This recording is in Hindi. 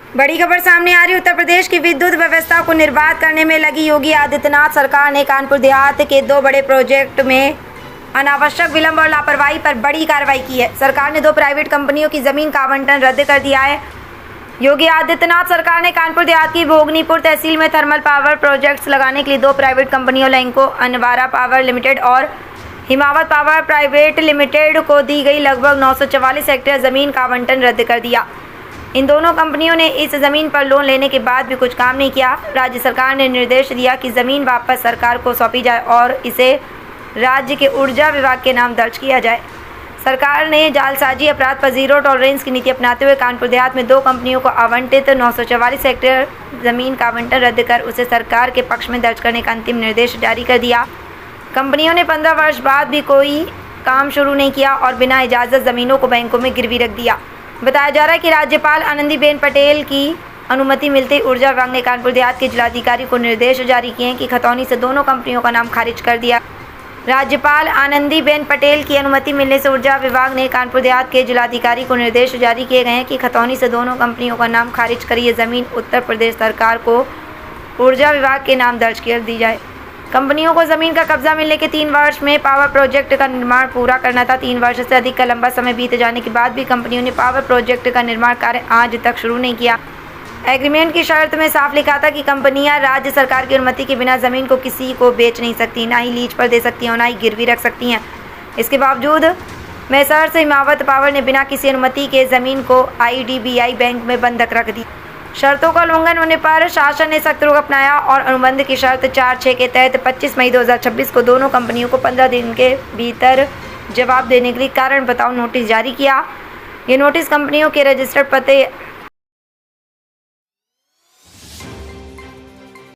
बड़ी खबर सामने आ रही। उत्तर प्रदेश की विद्युत व्यवस्था को निर्बाध करने में लगी योगी आदित्यनाथ सरकार ने कानपुर देहात के 2 बड़े प्रोजेक्ट में अनावश्यक विलंब और लापरवाही पर बड़ी कार्रवाई की है। सरकार ने 2 प्राइवेट कंपनियों की जमीन का आवंटन रद्द कर दिया है। योगी आदित्यनाथ सरकार ने कानपुर देहात की भोगनीपुर तहसील में थर्मल पावर प्रोजेक्ट्स लगाने के लिए 2 प्राइवेट कंपनियों लैंको अनवारा पावर लिमिटेड और हिमावत पावर प्राइवेट लिमिटेड को दी गई लगभग 944 हेक्टेयर जमीन का आवंटन रद्द कर दिया। इन दोनों कंपनियों ने इस ज़मीन पर लोन लेने के बाद भी कुछ काम नहीं किया। राज्य सरकार ने निर्देश दिया कि ज़मीन वापस सरकार को सौंपी जाए और इसे राज्य के ऊर्जा विभाग के नाम दर्ज किया जाए। सरकार ने जालसाजी अपराध पर जीरो टॉलरेंस की नीति अपनाते हुए कानपुर देहात में 2 कंपनियों को आवंटित 944 हेक्टेयर ज़मीन का आवंटन रद्द कर उसे सरकार के पक्ष में दर्ज करने का अंतिम निर्देश जारी कर दिया। कंपनियों ने 15 वर्ष बाद भी कोई काम शुरू नहीं किया और बिना इजाज़त ज़मीनों को बैंकों में गिरवी रख दिया। बताया जा रहा है कि राज्यपाल आनंदीबेन पटेल की अनुमति मिलते ही ऊर्जा विभाग ने कानपुर देहात के जिलाधिकारी को निर्देश जारी किए हैं कि खतौनी से दोनों कंपनियों का नाम खारिज कर दिया। राज्यपाल आनंदीबेन पटेल की अनुमति मिलने से ऊर्जा विभाग ने कानपुर देहात के जिलाधिकारी को निर्देश जारी किए गए हैं कि खतौनी से दोनों कंपनियों का नाम खारिज कर ये ज़मीन उत्तर प्रदेश सरकार को ऊर्जा विभाग के नाम दर्ज कर दी जाए। कंपनियों को ज़मीन का कब्जा मिलने के 3 वर्ष में पावर प्रोजेक्ट का निर्माण पूरा करना था। 3 वर्ष से अधिक का लंबा समय बीत जाने के बाद भी कंपनियों ने पावर प्रोजेक्ट का निर्माण कार्य आज तक शुरू नहीं किया। एग्रीमेंट की शर्त में साफ लिखा था कि कंपनियां राज्य सरकार की अनुमति के बिना ज़मीन को किसी को बेच नहीं सकती, ना ही लीज पर दे सकती हैं और ना ही गिरवी रख सकती हैं। इसके बावजूद मैसर्स हिमावत पावर ने बिना किसी अनुमति के ज़मीन को IDBI बैंक में बंधक रख दी। शर्तों का उल्लंघन होने पर शासन ने सख्त रुख अपनाया और अनुबंध की शर्त 4(6) के तहत 25 मई 2026 को दोनों कंपनियों को 15 दिन के भीतर जवाब देने के लिए कारण बताओ नोटिस जारी किया। ये नोटिस कंपनियों के रजिस्टर्ड पते